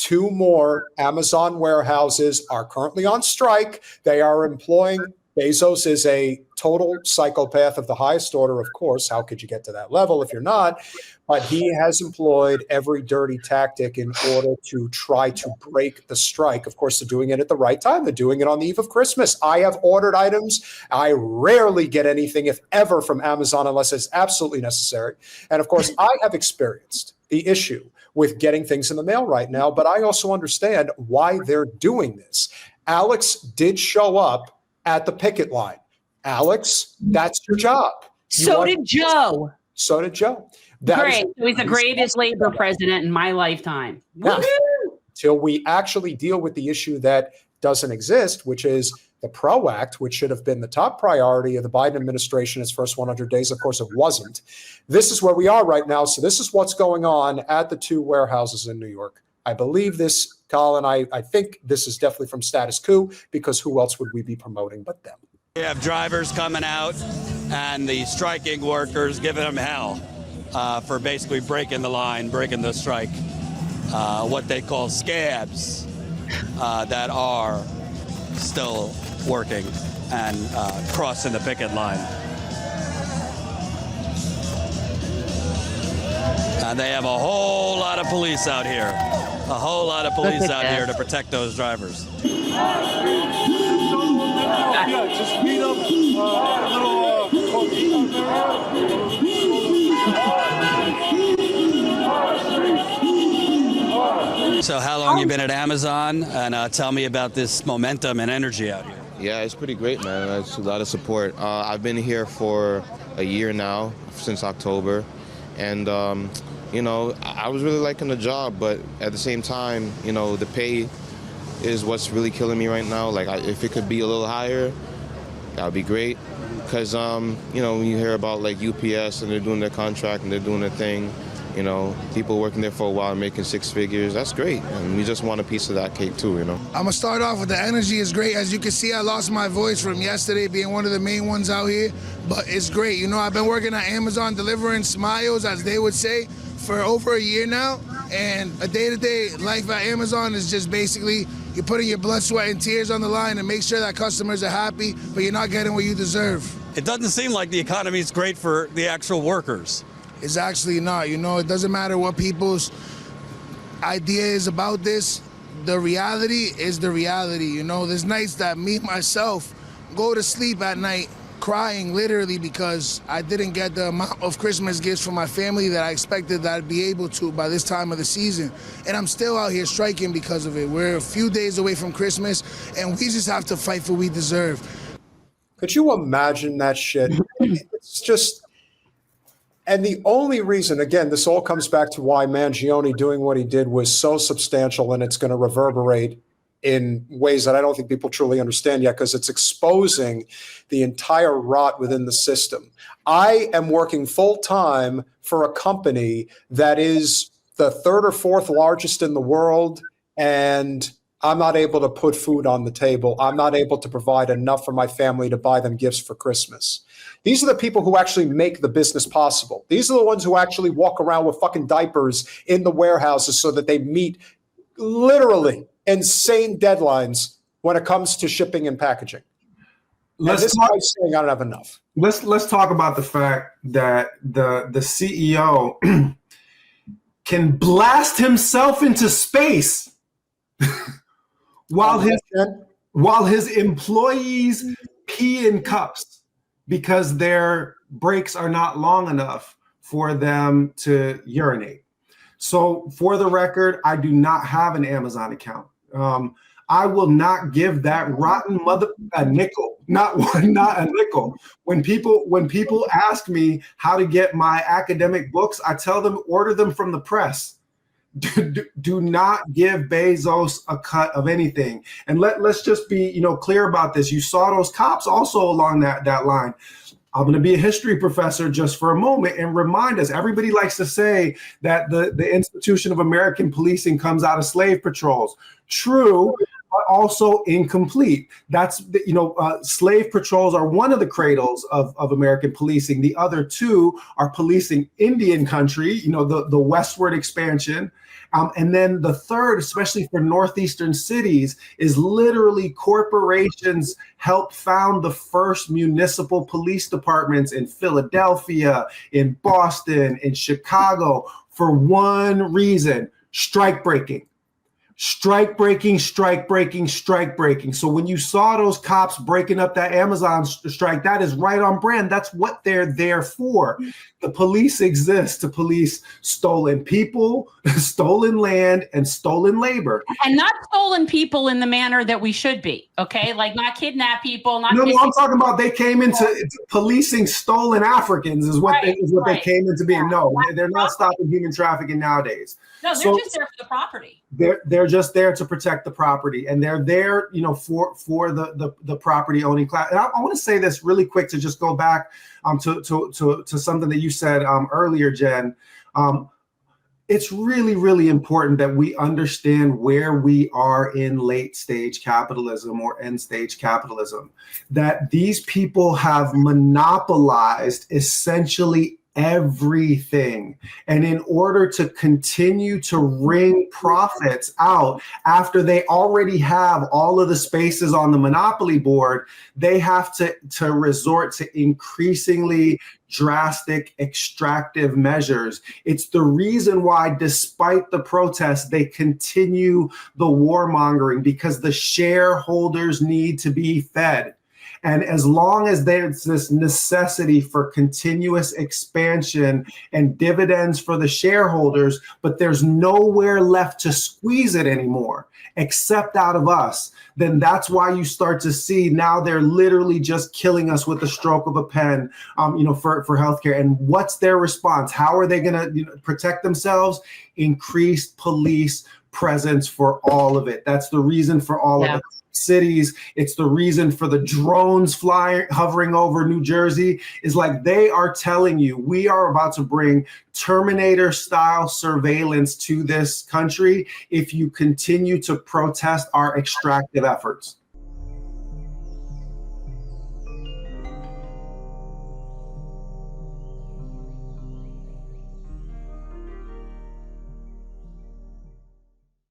2 more Amazon warehouses are currently on strike. They are employing, Bezos is a total psychopath of the highest order, of course. How could you get to that level if you're not? But he has employed every dirty tactic in order to try to break the strike. Of course, they're doing it at the right time. They're doing it on the eve of Christmas. I have ordered items. I rarely get anything, if ever, from Amazon unless it's absolutely necessary. And of course, I have experienced the issue with getting things in the mail right now, but I also understand why they're doing this. Alex did show up at the picket line. Alex, that's your job. So did Joe. So did Joe. Great. He's the greatest labor president in my lifetime. Yeah. Till we actually deal with the issue that doesn't exist, which is the PRO Act, which should have been the top priority of the Biden administration its first 100 days. Of course, it wasn't. This is where we are right now. So this is what's going on at the 2 warehouses in New York. I believe this, Colin, I think this is definitely from Status Quo, because who else would we be promoting but them? We have drivers coming out and the striking workers giving them hell for basically breaking the line, breaking the strike. What they call scabs that are still working and crossing the picket line. And they have a whole lot of police out here. A whole lot of police out here to protect those drivers. Yeah, just speed up a little cocaine out. So how long you been at Amazon? And tell me about this momentum and energy out here. Yeah, it's pretty great, man. It's a lot of support. I've been here for a year now, since October. And, you know, I was really liking the job, but at the same time, you know, the pay is what's really killing me right now. Like, if it could be a little higher, that would be great. Because, you know, when you hear about, like, UPS and they're doing their contract and they're doing their thing, you know, people working there for a while making 6 figures, that's great. And we just want a piece of that cake, too, you know. I'm going to start off with the energy is great. As you can see, I lost my voice from yesterday being one of the main ones out here. But it's great. You know, I've been working at Amazon delivering smiles, as they would say, for over a year now. And a day-to-day life at Amazon is just basically you're putting your blood, sweat, and tears on the line and make sure that customers are happy, but you're not getting what you deserve. It doesn't seem like the economy is great for the actual workers. It's actually not. You know, it doesn't matter what people's idea is about this. The reality is the reality. You know, there's nights that me, myself, go to sleep at night crying literally because I didn't get the amount of Christmas gifts from my family that I expected that I'd be able to by this time of the season. And I'm still out here striking because of it. We're a few days away from Christmas, and we just have to fight for what we deserve. Could you imagine that shit? It's just, and the only reason, again, this all comes back to why Mangione doing what he did was so substantial, and it's going to reverberate in ways that I don't think people truly understand yet, because it's exposing the entire rot within the system. I am working full-time for a company that is the 3rd or 4th largest in the world, and I'm not able to put food on the table. I'm not able to provide enough for my family to buy them gifts for Christmas. These are the people who actually make the business possible. These are the ones who actually walk around with fucking diapers in the warehouses so that they meet literally insane deadlines when it comes to shipping and packaging. This guy's saying I don't have enough. Let's talk about the fact that the CEO can blast himself into space while his employees pee in cups because their breaks are not long enough for them to urinate. So for the record, I do not have an Amazon account. I will not give that rotten mother a nickel, not a nickel. When people ask me how to get my academic books, I tell them order them from the press. Do not give Bezos a cut of anything. And let's just be clear about this. You saw those cops also along that line. I'm going to be a history professor just for a moment and remind us, everybody likes to say that the institution of American policing comes out of slave patrols. True, but also incomplete. That's, slave patrols are one of the cradles of American policing. The other two are policing Indian country, the westward expansion. And then the third, especially for northeastern cities, is literally corporations helped found the first municipal police departments in Philadelphia, in Boston, in Chicago, for one reason: strike breaking. Strike breaking, strike breaking, strike breaking. So when you saw those cops breaking up that Amazon strike, that is right on brand. That's what they're there for. The police exist to police stolen people, stolen land, and stolen labor. And not stolen people in the manner that we should be, okay? Like not kidnap people. No, I'm talking about they came into policing stolen Africans is what they came into being. No, they're not stopping human trafficking nowadays. No, they're just there for the property. They're just there to protect the property, and they're there, for the property owning class. And I want to say this really quick to just go back to something that you said earlier, Jen. It's really, really important that we understand where we are in late stage capitalism or end stage capitalism, that these people have monopolized essentially everything. And in order to continue to wring profits out after they already have all of the spaces on the monopoly board, they have to resort to increasingly drastic extractive measures. It's the reason why, despite the protests, they continue the warmongering, because the shareholders need to be fed. And as long as there's this necessity for continuous expansion and dividends for the shareholders, but there's nowhere left to squeeze it anymore except out of us, then that's why you start to see now they're literally just killing us with the stroke of a pen, for healthcare. And what's their response? How are they going to protect themselves? Increased police presence for all of it. That's the reason for all of it. Cities, it's the reason for the drones hovering over New Jersey. Is like they are telling you, we are about to bring Terminator style surveillance to this country if you continue to protest our extractive efforts.